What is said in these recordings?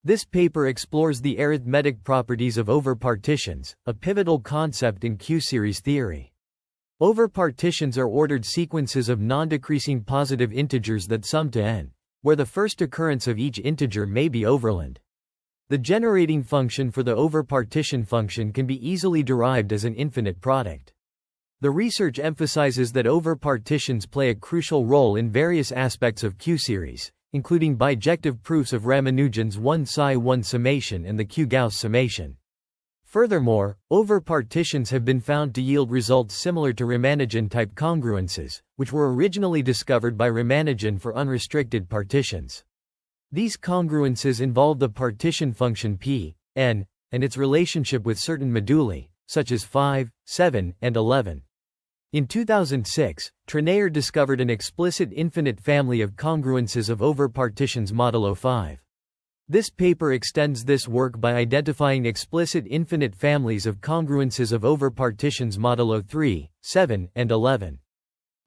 This paper explores the arithmetic properties of overpartitions, a pivotal concept in Q-series theory. Overpartitions are ordered sequences of non-decreasing positive integers that sum to n, where the first occurrence of each integer may be overland. The generating function for the overpartition function can be easily derived as an infinite product. The research emphasizes that overpartitions play a crucial role in various aspects of Q-series, including bijective proofs of Ramanujan's 1-psi-1 summation and the Q-Gauss summation. Furthermore, overpartitions have been found to yield results similar to Ramanujan-type congruences, which were originally discovered by Ramanujan for unrestricted partitions. These congruences involve the partition function p, n, and its relationship with certain moduli, such as 5, 7, and 11. In 2006, Treneer discovered an explicit infinite family of congruences of overpartitions modulo 5. This paper extends this work by identifying explicit infinite families of congruences of overpartitions modulo 3, 7, and 11.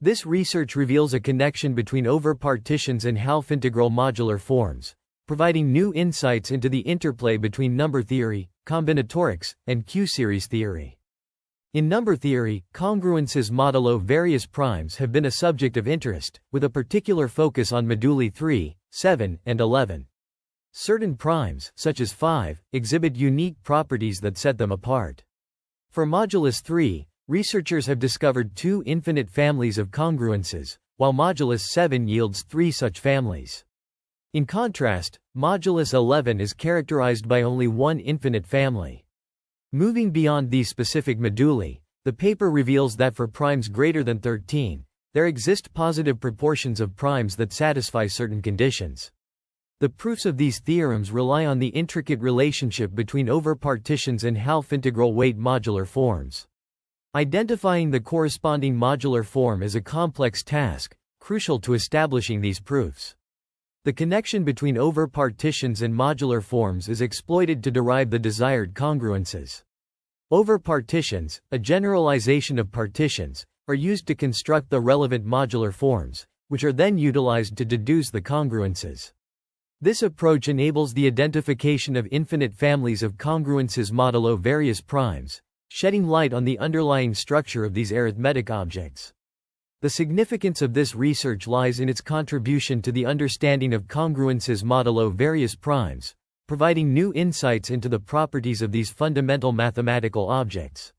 This research reveals a connection between overpartitions and half-integral modular forms, providing new insights into the interplay between number theory, combinatorics, and Q-series theory. In number theory, congruences modulo various primes have been a subject of interest, with a particular focus on moduli 3, 7, and 11. Certain primes, such as 5, exhibit unique properties that set them apart. For modulus 3, researchers have discovered 2 infinite families of congruences, while modulus 7 yields 3 such families. In contrast, modulus 11 is characterized by only 1 infinite family. Moving beyond these specific moduli, the paper reveals that for primes greater than 13, there exist positive proportions of primes that satisfy certain conditions. The proofs of these theorems rely on the intricate relationship between overpartitions and half-integral weight modular forms. Identifying the corresponding modular form is a complex task, crucial to establishing these proofs. The connection between overpartitions and modular forms is exploited to derive the desired congruences. Overpartitions, a generalization of partitions, are used to construct the relevant modular forms, which are then utilized to deduce the congruences. This approach enables the identification of infinite families of congruences modulo various primes, shedding light on the underlying structure of these arithmetic objects. The significance of this research lies in its contribution to the understanding of congruences modulo various primes, providing new insights into the properties of these fundamental mathematical objects.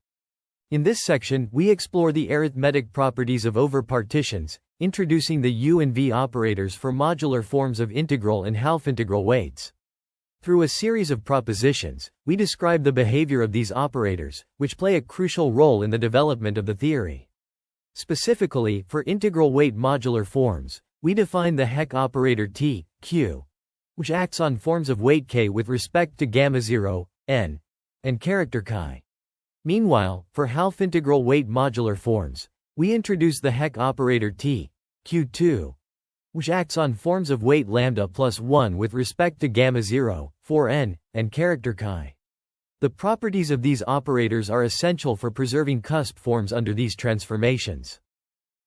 In this section, we explore the arithmetic properties of overpartitions, introducing the U and V operators for modular forms of integral and half-integral weights. Through a series of propositions, we describe the behavior of these operators, which play a crucial role in the development of the theory. Specifically, for integral weight modular forms, we define the Heck operator T, Q, which acts on forms of weight K with respect to gamma 0, n, and character chi. Meanwhile, for half-integral weight modular forms, we introduce the Heck operator T, Q2, which acts on forms of weight lambda plus 1 with respect to gamma 0, 4n, and character chi. The properties of these operators are essential for preserving cusp forms under these transformations.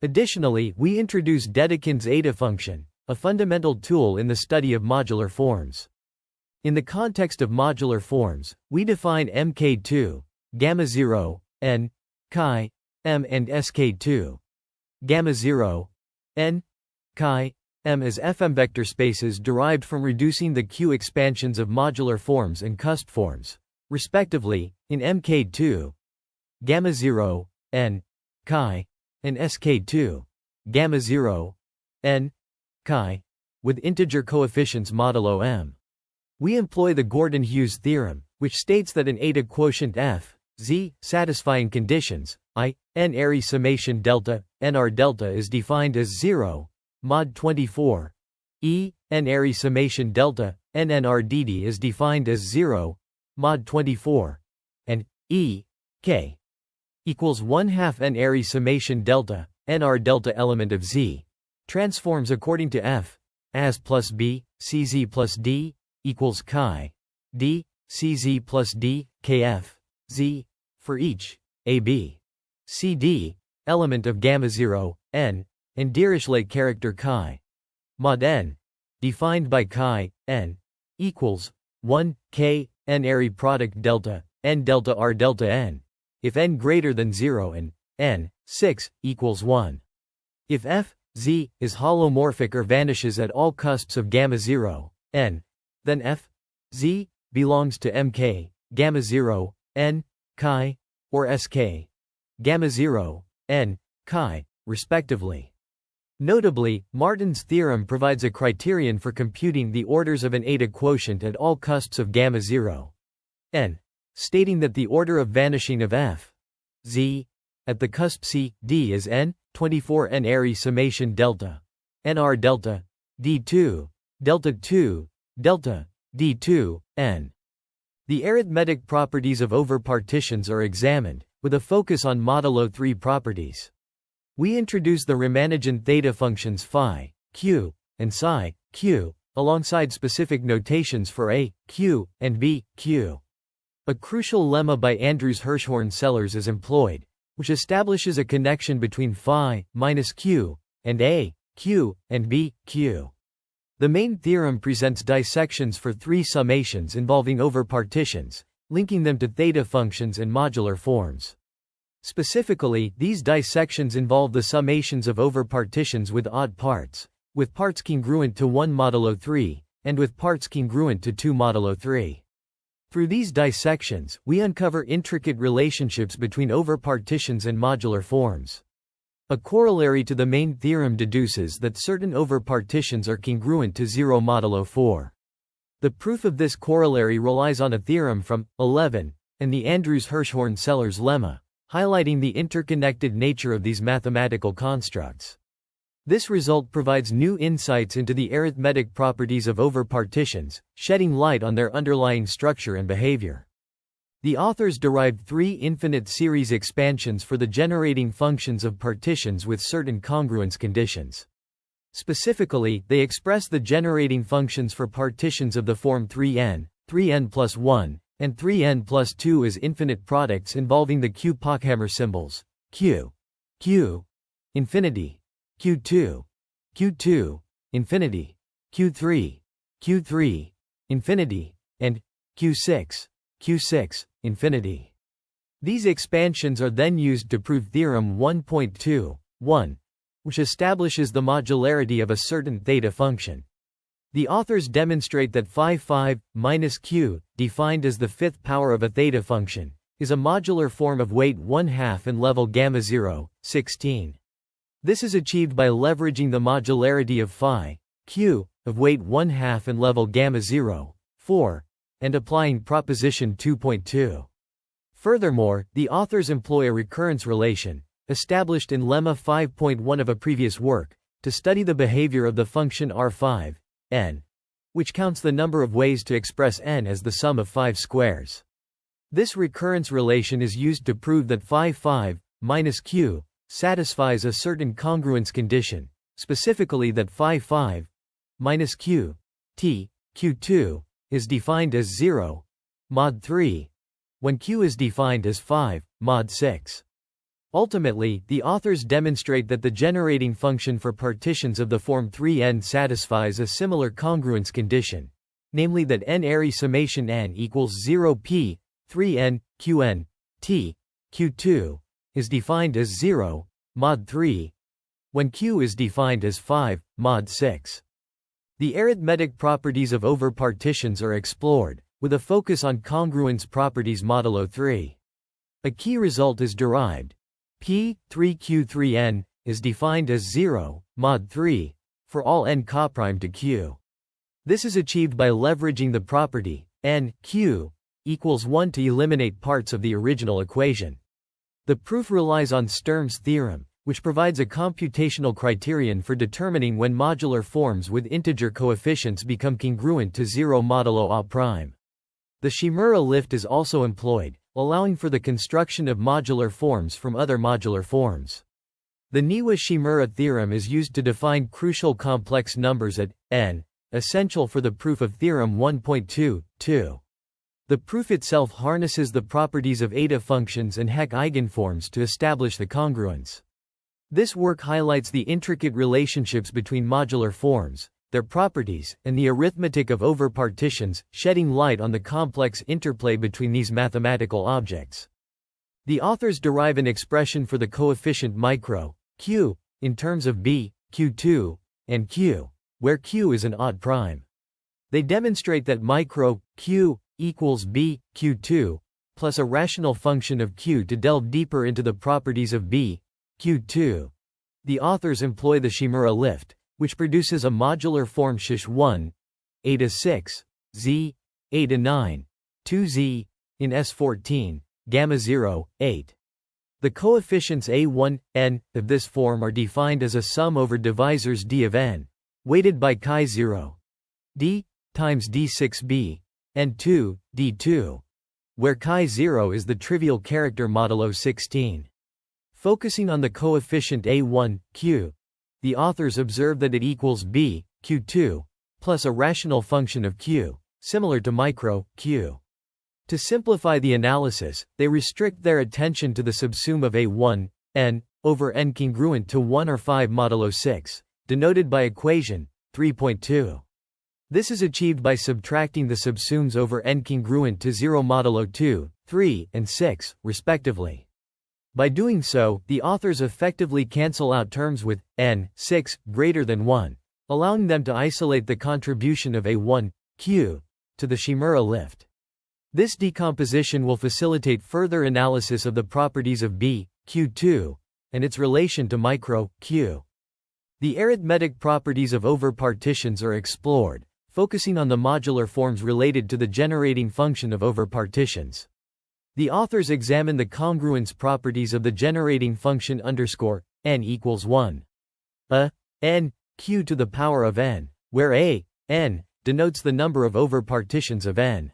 Additionally, we introduce Dedekind's eta function, a fundamental tool in the study of modular forms. In the context of modular forms, we define Mk2, gamma 0, n, chi, m and Sk2, gamma 0, n, chi, m as Fm vector spaces derived from reducing the Q expansions of modular forms and cusp forms, respectively, in Mk2, gamma 0, n, chi, and Sk2, gamma 0, n, chi, with integer coefficients modulo m. We employ the Gordon-Hughes theorem, which states that an eta quotient f, z, satisfying conditions, I, n array summation delta, nr delta is defined as 0, mod 24, e, n array summation delta, nnr dd is defined as 0, mod 24, and e, k, equals 1/2 n array summation delta, nr delta element of z, transforms according to f, as plus b, cz plus d, equals chi, d, cz plus d, kf, z, for each, ab, cd, element of gamma 0, n, and Dirichlet character chi, mod n, defined by chi, n, equals 1 k n array product delta n delta r delta n if n greater than 0 and n 6 equals 1. If f z is holomorphic or vanishes at all cusps of gamma 0 n, then f z belongs to mk gamma 0 n chi or sk gamma 0 n chi respectively. Notably, Martin's theorem provides a criterion for computing the orders of an eta quotient at all cusps of gamma 0 n, stating that the order of vanishing of f z at the cusp c d is n 24 n array summation delta nr delta d2 delta 2 delta d2 n. The arithmetic properties of overpartitions are examined, with a focus on modulo 3 properties. We introduce the Ramanujan theta functions phi, q, and psi, q, alongside specific notations for a, q, and b, q. A crucial lemma by Andrews-Hirschhorn-Sellers is employed, which establishes a connection between phi minus q and a, q, and b, q. The main theorem presents dissections for three summations involving overpartitions, linking them to theta functions and modular forms. Specifically, these dissections involve the summations of overpartitions with odd parts, with parts congruent to 1 modulo 3, and with parts congruent to 2 modulo 3. Through these dissections, we uncover intricate relationships between overpartitions and modular forms. A corollary to the main theorem deduces that certain overpartitions are congruent to 0 modulo 4. The proof of this corollary relies on a theorem from 11 and the Andrews-Hirschhorn-Sellers lemma, highlighting the interconnected nature of these mathematical constructs. This result provides new insights into the arithmetic properties of overpartitions, shedding light on their underlying structure and behavior. The authors derived three infinite series expansions for the generating functions of partitions with certain congruence conditions. Specifically, they express the generating functions for partitions of the form 3n, 3n plus 1, and 3n plus 2 as infinite products involving the Q-Pochhammer symbols, q, q, infinity, q2, q2, infinity, q3, q3, infinity, and q6, q6, infinity. These expansions are then used to prove theorem 1.2.1, which establishes the modularity of a certain theta function. The authors demonstrate that phi minus q, defined as the fifth power of a theta function, is a modular form of weight 1/2 and level gamma 0, 16. This is achieved by leveraging the modularity of phi, q, of weight 1/2 and level gamma 0, 4, and applying proposition 2.2. Furthermore, the authors employ a recurrence relation, established in lemma 5.1 of a previous work, to study the behavior of the function R5, n, which counts the number of ways to express n as the sum of 5 squares. This recurrence relation is used to prove that phi minus q satisfies a certain congruence condition, specifically that phi minus q t q2 is defined as 0 mod 3 when q is defined as 5 mod 6. Ultimately, the authors demonstrate that the generating function for partitions of the form 3n satisfies a similar congruence condition, namely that n array summation n equals 0 p 3n qn t q2 is defined as 0 mod 3 when q is defined as 5 mod 6. The arithmetic properties of overpartitions are explored, with a focus on congruence properties modulo 3. A key result is derived. P3q3n is defined as 0 mod 3 for all n coprime to q. This is achieved by leveraging the property n q equals 1 to eliminate parts of the original equation. The proof relies on Sturm's theorem, which provides a computational criterion for determining when modular forms with integer coefficients become congruent to 0 modulo a prime. The Shimura lift is also employed, allowing for the construction of modular forms from other modular forms. The Niwa-Shimura theorem is used to define crucial complex numbers at n, essential for the proof of theorem 1.2.2. The proof itself harnesses the properties of eta functions and Hecke eigenforms to establish the congruence. This work highlights the intricate relationships between modular forms, their properties, and the arithmetic of overpartitions, shedding light on the complex interplay between these mathematical objects. The authors derive an expression for the coefficient micro, q, in terms of b, q2, and q, where q is an odd prime. They demonstrate that micro, q, equals b, q2, plus a rational function of q. To delve deeper into the properties of b, q2, the authors employ the Shimura lift, which produces a modular form sh1, eta 6, z, eta 9, 2z, in S14, gamma 0, 8. The coefficients a1, n, of this form are defined as a sum over divisors d of n, weighted by chi0, d, times d6b, and 2, d2, where chi0 is the trivial character modulo 16. Focusing on the coefficient a1, q, the authors observe that it equals b, q2, plus a rational function of q, similar to micro, q. To simplify the analysis, they restrict their attention to the subsume of a1, n, over n congruent to 1 or 5 modulo 6, denoted by equation 3.2. This is achieved by subtracting the subsumes over n congruent to 0 modulo 2, 3, and 6, respectively. By doing so, the authors effectively cancel out terms with n, 6, greater than 1, allowing them to isolate the contribution of a1, q, to the Shimura lift. This decomposition will facilitate further analysis of the properties of b, q2, and its relation to micro, q. The arithmetic properties of overpartitions are explored, focusing on the modular forms related to the generating function of overpartitions. The authors examine the congruence properties of the generating function underscore n equals 1. N, q to the power of n, where a, n, denotes the number of overpartitions of n.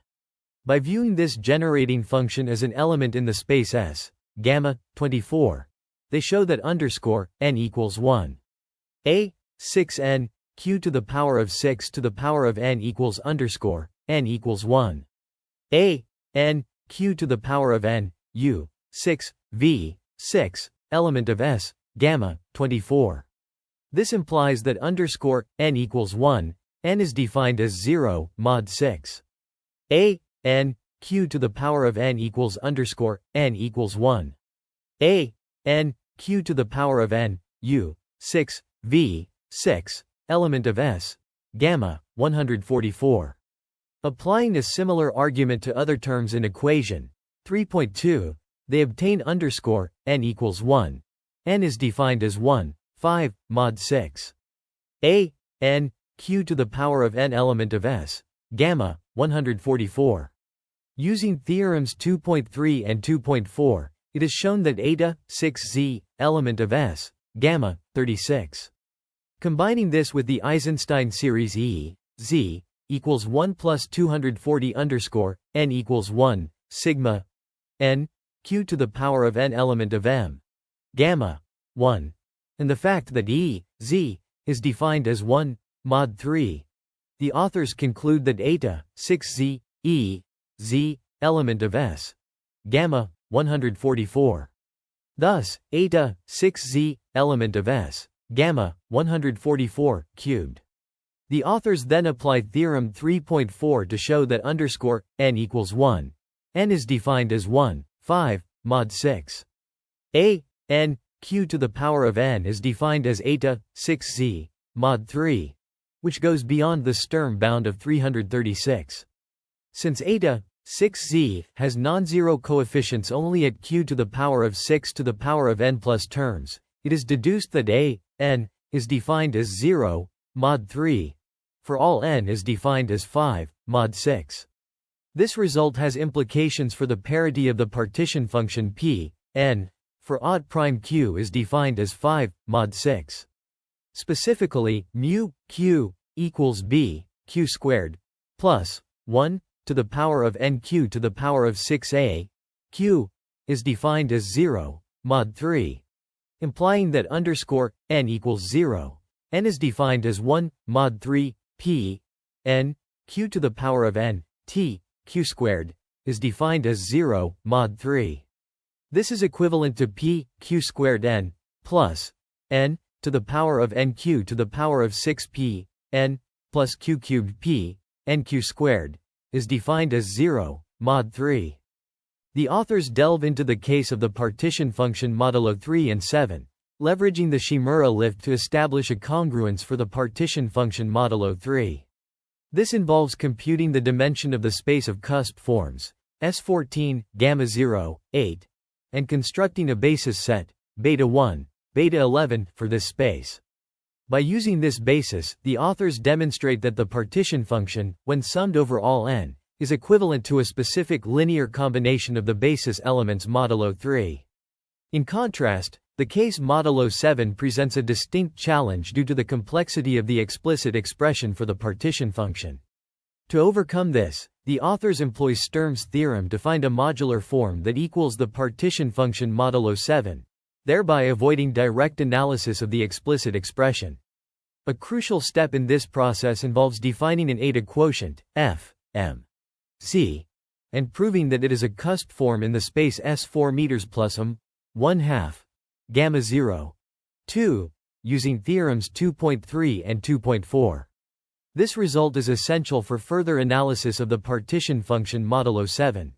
By viewing this generating function as an element in the space S, gamma, 24, they show that underscore n equals 1. A, 6n, q to the power of 6 to the power of n equals underscore n equals 1. A, n, q to the power of n, u, 6, v, 6, element of S, gamma, 24. This implies that underscore n equals 1, n is defined as 0, mod 6. A, n, q to the power of n equals underscore n equals 1. A, n, q to the power of n, u, 6, v, 6, element of S, gamma, 144. Applying a similar argument to other terms in equation 3.2, they obtain underscore n equals 1. N is defined as 1, 5, mod 6. A, n, q to the power of n element of S, gamma, 144. Using theorems 2.3 and 2.4, it is shown that eta, 6z, element of S, gamma, 36. Combining this with the Eisenstein series E, z, equals 1 plus 240 underscore, n equals 1, sigma, n, q to the power of n element of m, gamma, 1, and the fact that E, z, is defined as 1, mod 3, the authors conclude that eta, 6z, E, z, element of S, gamma, 144. Thus, eta, 6z, element of S, gamma, 144, cubed. The authors then apply theorem 3.4 to show that underscore n equals 1. N is defined as 1, 5, mod 6. A, n, q to the power of n is defined as eta, 6z, mod 3, which goes beyond the Sturm bound of 336. Since eta, 6z, has non-zero coefficients only at q to the power of 6 to the power of n plus terms, it is deduced that a, n, is defined as 0, mod 3, for all n is defined as 5, mod 6. This result has implications for the parity of the partition function p, n, for odd prime q is defined as 5, mod 6. Specifically, mu, q, equals b, q squared, plus 1, to the power of n q to the power of 6a, q, is defined as 0, mod 3, implying that underscore n equals 0, n is defined as 1, mod 3, p, n, q to the power of n, t, q squared, is defined as 0, mod 3. This is equivalent to p, q squared n, plus n, to the power of n q to the power of 6p, n, plus q cubed p, nq squared, is defined as 0, mod 3. The authors delve into the case of the partition function modulo 3 and 7, leveraging the Shimura lift to establish a congruence for the partition function modulo 3. This involves computing the dimension of the space of cusp forms, S14, gamma 0, 8, and constructing a basis set, beta 1, beta 11, for this space. By using this basis, the authors demonstrate that the partition function, when summed over all n, is equivalent to a specific linear combination of the basis elements modulo 3. In contrast, the case modulo 7 presents a distinct challenge due to the complexity of the explicit expression for the partition function. To overcome this, the authors employ Sturm's theorem to find a modular form that equals the partition function modulo 7, thereby avoiding direct analysis of the explicit expression. A crucial step in this process involves defining an eta quotient, f, m, c, and proving that it is a cusp form in the space S4 meters plus 1/2, gamma 0, 2, using theorems 2.3 and 2.4. This result is essential for further analysis of the partition function modulo 7.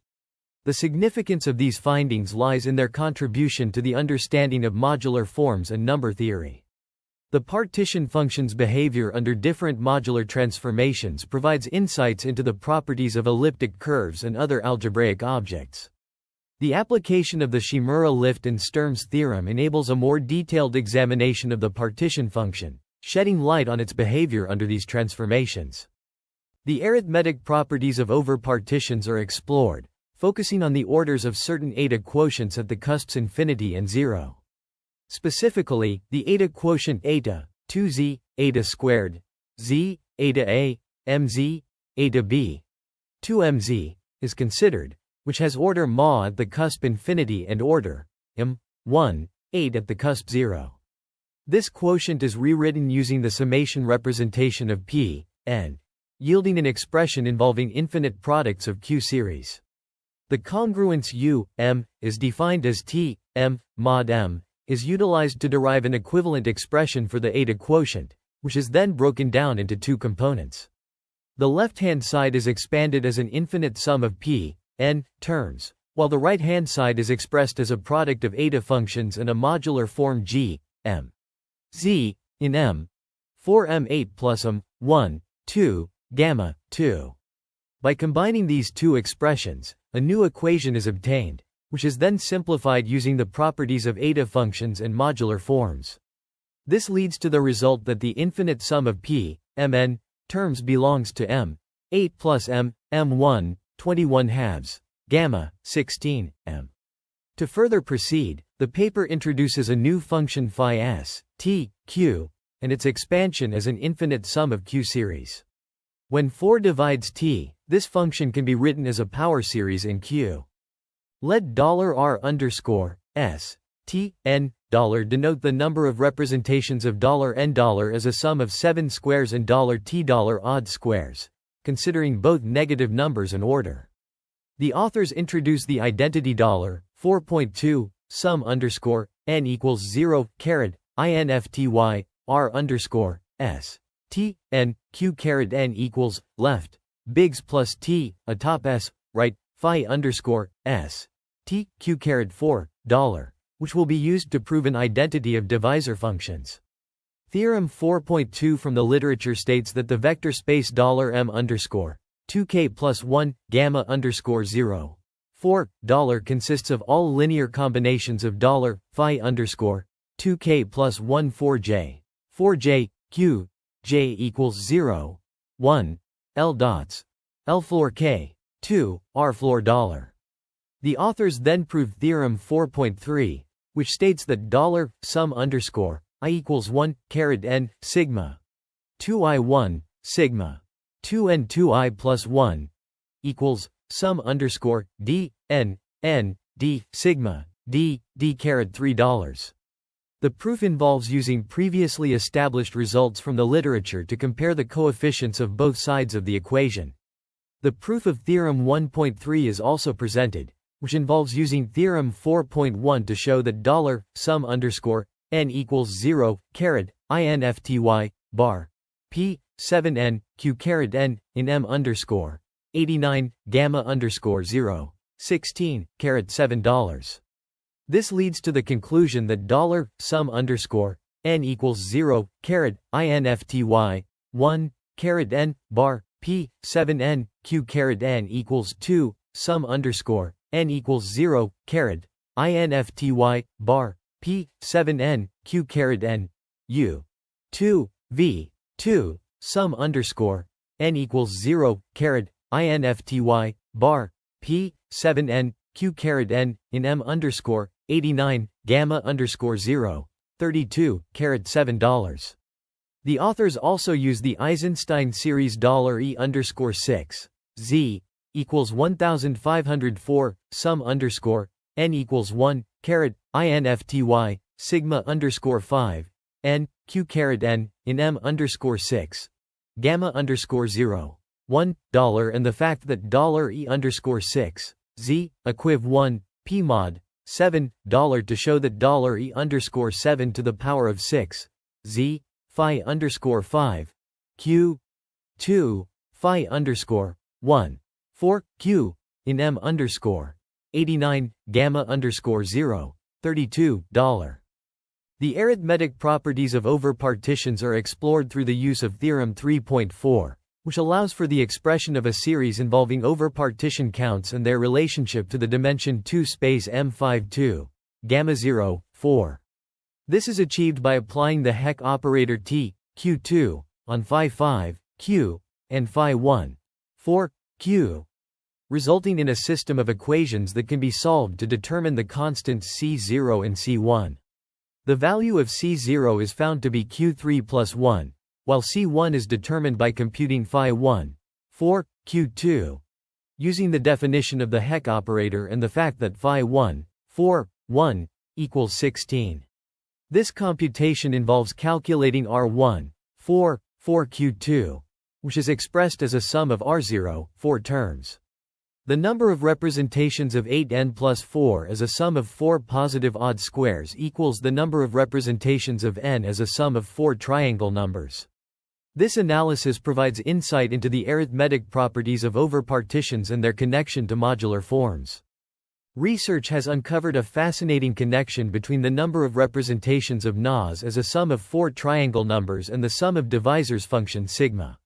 The significance of these findings lies in their contribution to the understanding of modular forms and number theory. The partition function's behavior under different modular transformations provides insights into the properties of elliptic curves and other algebraic objects. The application of the Shimura lift and Sturm's theorem enables a more detailed examination of the partition function, shedding light on its behavior under these transformations. The arithmetic properties of overpartitions are explored, focusing on the orders of certain eta quotients at the cusps infinity and 0. Specifically, the eta quotient eta, 2z, eta squared, z, eta a, mz, eta b, 2mz, is considered, which has order ma at the cusp infinity and order, m1, 8 at the cusp 0. This quotient is rewritten using the summation representation of p, n, yielding an expression involving infinite products of Q series. The congruence U, m, is defined as T, m, mod m, is utilized to derive an equivalent expression for the eta quotient, which is then broken down into two components. The left-hand side is expanded as an infinite sum of p, n, terms, while the right-hand side is expressed as a product of eta functions and a modular form g, m, z, in m, 4m8 plus m1, 2, gamma, 2. By combining these two expressions, a new equation is obtained, which is then simplified using the properties of eta functions and modular forms. This leads to the result that the infinite sum of p, mn, terms belongs to m, 8 plus m, m1, 21 halves, gamma, 16, m. To further proceed, the paper introduces a new function phi s, t, q, and its expansion as an infinite sum of Q series. When 4 divides t, this function can be written as a power series in Q. Let $r_s, t, n, denote the number of representations of $n as a sum of 7 squares and $t odd squares, considering both negative numbers and order. The authors introduce the identity $4.2, sum underscore, n equals 0, caret, infty, r_s, t, n, q caret n equals, left, bigs plus t, atop s, right, phi underscore, s, t, q caret 4, which will be used to prove an identity of divisor functions. Theorem 4.2 from the literature states that the vector space $m underscore, 2k plus 1, gamma underscore 0, 4, consists of all linear combinations of phi underscore, 2k plus 1 4j, q, j equals 0, 1, l dots, l floor k, 2, r floor The authors then prove theorem 4.3, which states that sum underscore, I equals 1, caret n, sigma, 2i1, sigma, 2n 2i plus 1, equals, sum underscore, d, n, d, sigma, d caret $3. The proof involves using previously established results from the literature to compare the coefficients of both sides of the equation. The proof of theorem 1.3 is also presented, which involves using theorem 4.1 to show that sum underscore, n equals 0, caret, infty, bar, p, 7n, q caret n, in m underscore 89, gamma underscore 0, 16, caret $7. This leads to the conclusion that $sum underscore n equals 0, caret infty, 1, caret n, bar, p, 7n, q caret n equals 2, sum underscore n equals 0, caret infty, bar, p, 7n, q caret n, u, 2, v, 2, sum underscore n equals 0, caret infty, bar, p, 7n, q caret n, in m underscore 89, gamma underscore 0, 32, caret $7. The authors also use the Eisenstein series $e underscore 6, z, equals 1504, sum underscore n equals 1, caret infty, sigma underscore 5, n, q caret n, in m underscore 6, gamma underscore 0, $1, and the fact that $e underscore 6, z, equiv 1, p mod, $7, to show that $e underscore 7 to the power of 6, z, phi underscore 5, q, 2, phi underscore 1, 4, q, in m underscore 89, gamma underscore 0, $32. The arithmetic properties of overpartitions are explored through the use of Theorem 3.4, which allows for the expression of a series involving overpartition counts and their relationship to the dimension 2 space M52, gamma 0, 4. This is achieved by applying the Heck operator T, Q2, on phi 5, Q, and phi 1, 4, Q, resulting in a system of equations that can be solved to determine the constants C0 and C1. The value of C0 is found to be Q3 plus 1, while C1 is determined by computing phi 1, 4, Q2, using the definition of the Heck operator and the fact that phi 1, 4, 1, equals 16. This computation involves calculating R1, 4, 4Q2, which is expressed as a sum of R0, 4 terms. The number of representations of 8n plus 4 as a sum of 4 positive odd squares equals the number of representations of n as a sum of 4 triangle numbers. This analysis provides insight into the arithmetic properties of overpartitions and their connection to modular forms. Research has uncovered a fascinating connection between the number of representations of NAS as a sum of 4 triangle numbers and the sum of divisors function sigma.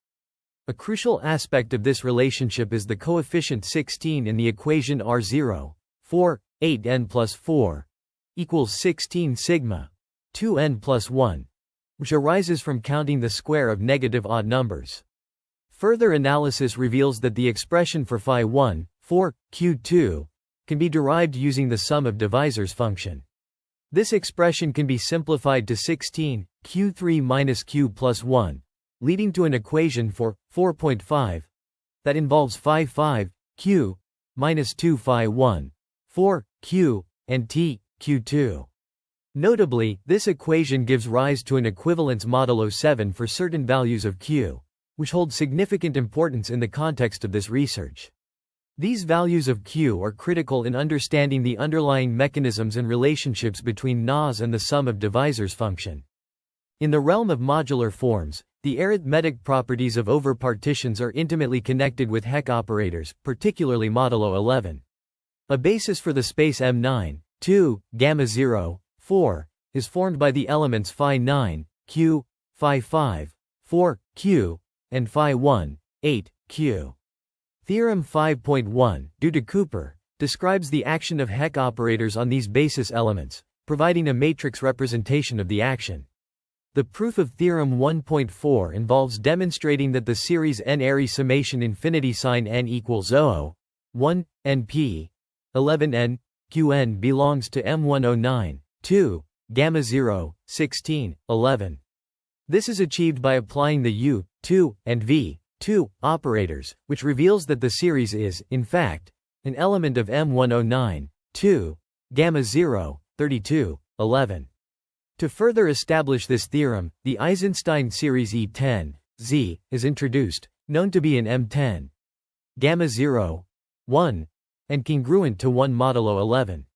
A crucial aspect of this relationship is the coefficient 16 in the equation R0, 4, 8n plus 4, equals 16 sigma, 2n plus 1, which arises from counting the square of negative odd numbers. Further analysis reveals that the expression for phi 1, 4, Q2, can be derived using the sum of divisors function. This expression can be simplified to 16, Q3 minus Q plus 1, leading to an equation for 4.5 that involves phi 5, Q, minus 2 phi 1, 4, Q, and T, Q2. Notably, this equation gives rise to an equivalence modulo 7 for certain values of Q, which hold significant importance in the context of this research. These values of Q are critical in understanding the underlying mechanisms and relationships between NAS and the sum of divisors function. In the realm of modular forms, the arithmetic properties of overpartitions are intimately connected with Heck operators, particularly modulo 11. A basis for the space M9, 2, gamma 0, 4, is formed by the elements phi 9, Q, phi 5, 4, Q, and phi 1, 8, Q. Theorem 5.1, due to Cooper, describes the action of Heck operators on these basis elements, providing a matrix representation of the action. The proof of Theorem 1.4 involves demonstrating that the series n-ary summation infinity sign n equals 0, 1, np, 11n, qn belongs to M109, 2, gamma 0, 16, 11. This is achieved by applying the U, 2, and V, 2, operators, which reveals that the series is, in fact, an element of M109, 2, gamma 0, 32, 11. To further establish this theorem, the Eisenstein series E10, Z, is introduced, known to be an M10, gamma 0, 1, and congruent to 1 modulo 11.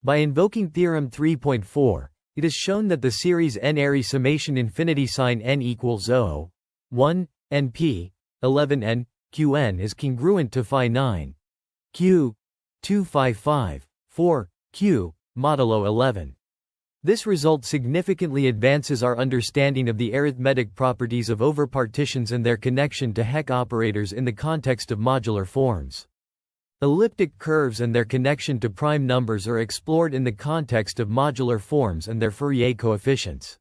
By invoking Theorem 3.4, it is shown that the series n-ary summation infinity sign n equals 0, 1, NP 11n Qn is congruent to phi 9 Q 255 4 Q modulo 11. This result significantly advances our understanding of the arithmetic properties of overpartitions and their connection to Heck operators in the context of modular forms. Elliptic curves and their connection to prime numbers are explored in the context of modular forms and their Fourier coefficients.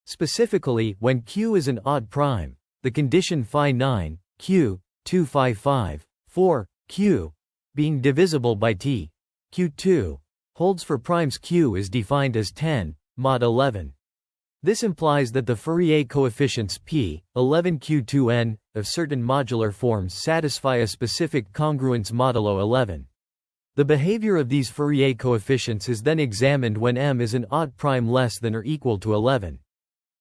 Specifically, when Q is an odd prime, the condition phi 9 Q 255 4 Q being divisible by T Q2 holds for primes. Q is defined as 10 mod 11. This implies that the Fourier coefficients p 11q2n of certain modular forms satisfy a specific congruence modulo 11. The behavior of these Fourier coefficients is then examined when m is an odd prime less than or equal to 11.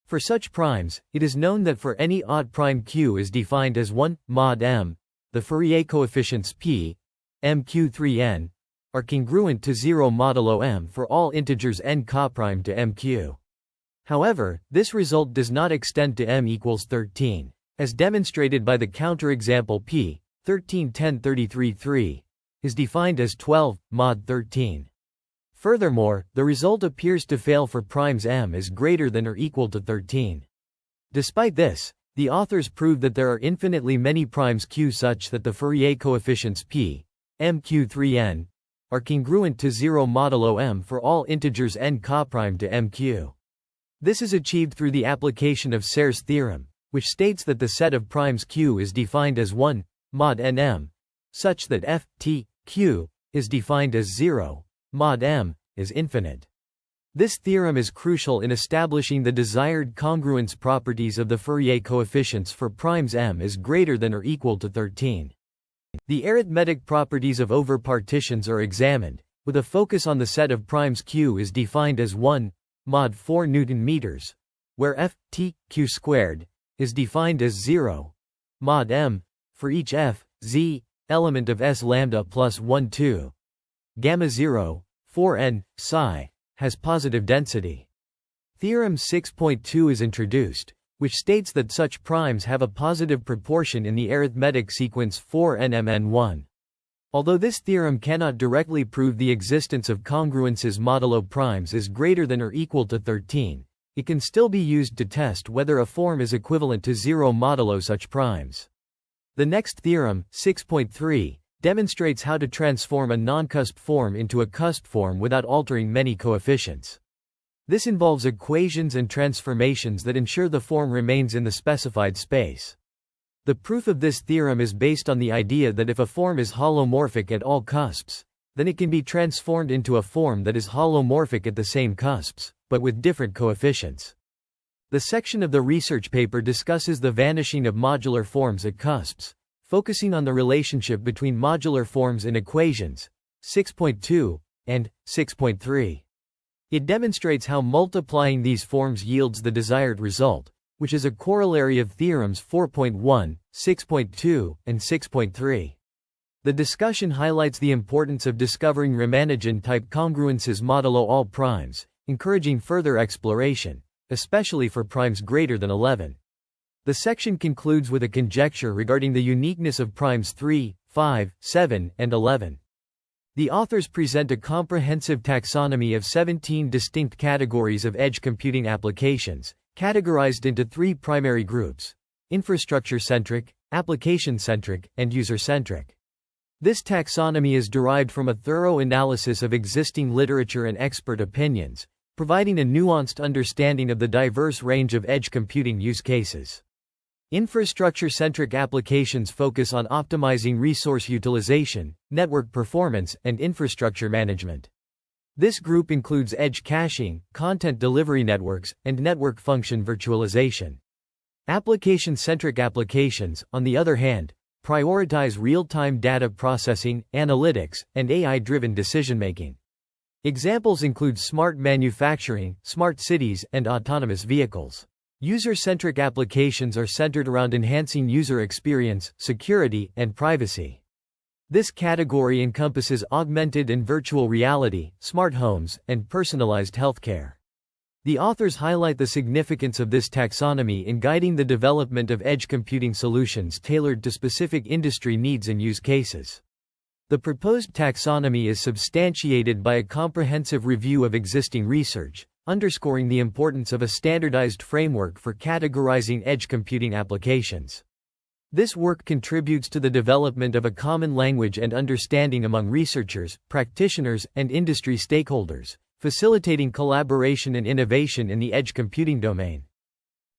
For such primes, it is known that for any odd prime q is defined as 1 mod m, the Fourier coefficients p mq3n are congruent to 0 modulo m for all integers n coprime to mq. However, this result does not extend to m equals 13, as demonstrated by the counterexample p 131033 is defined as 12 mod 13. Furthermore, the result appears to fail for primes m is greater than or equal to 13. Despite this, the authors prove that there are infinitely many primes q such that the Fourier coefficients p mq3n are congruent to 0 modulo m for all integers n coprime to mq. This is achieved through the application of Serre's theorem, which states that the set of primes q is defined as 1 mod nm, such that f t q is defined as 0 mod m is infinite. This theorem is crucial in establishing the desired congruence properties of the Fourier coefficients for primes m is greater than or equal to 13. The arithmetic properties of overpartitions are examined, with a focus on the set of primes q is defined as 1 mod 4 Newton meters, where f t q squared is defined as 0 mod m for each f z element of s lambda plus 1 2 gamma 0 4 n psi has positive density. Theorem 6.2 is introduced, which states that such primes have a positive proportion in the arithmetic sequence 4nmn1. Although this theorem cannot directly prove the existence of congruences modulo primes is greater than or equal to 13, it can still be used to test whether a form is equivalent to 0 modulo such primes. The next theorem, 6.3, demonstrates how to transform a non-cusp form into a cusp form without altering many coefficients. This involves equations and transformations that ensure the form remains in the specified space. The proof of this theorem is based on the idea that if a form is holomorphic at all cusps, then it can be transformed into a form that is holomorphic at the same cusps, but with different coefficients. The section of the research paper discusses the vanishing of modular forms at cusps, focusing on the relationship between modular forms in equations 6.2 and 6.3. It demonstrates how multiplying these forms yields the desired result, which is a corollary of theorems 4.1, 6.2, and 6.3. The discussion highlights the importance of discovering Ramanujan-type congruences modulo all primes, encouraging further exploration, especially for primes greater than 11. The section concludes with a conjecture regarding the uniqueness of primes 3, 5, 7, and 11. The authors present a comprehensive taxonomy of 17 distinct categories of edge computing applications, categorized into 3 primary groups: infrastructure-centric, application-centric, and user-centric. This taxonomy is derived from a thorough analysis of existing literature and expert opinions, providing a nuanced understanding of the diverse range of edge computing use cases. Infrastructure-centric applications focus on optimizing resource utilization, network performance, and infrastructure management. This group includes edge caching, content delivery networks, and network function virtualization. Application-centric applications, on the other hand, prioritize real-time data processing, analytics, and AI-driven decision-making. Examples include smart manufacturing, smart cities, and autonomous vehicles. User-centric applications are centered around enhancing user experience, security, and privacy. This category encompasses augmented and virtual reality, smart homes, and personalized healthcare. The authors highlight the significance of this taxonomy in guiding the development of edge computing solutions tailored to specific industry needs and use cases. The proposed taxonomy is substantiated by a comprehensive review of existing research, underscoring the importance of a standardized framework for categorizing edge computing applications. This work contributes to the development of a common language and understanding among researchers, practitioners, and industry stakeholders, facilitating collaboration and innovation in the edge computing domain.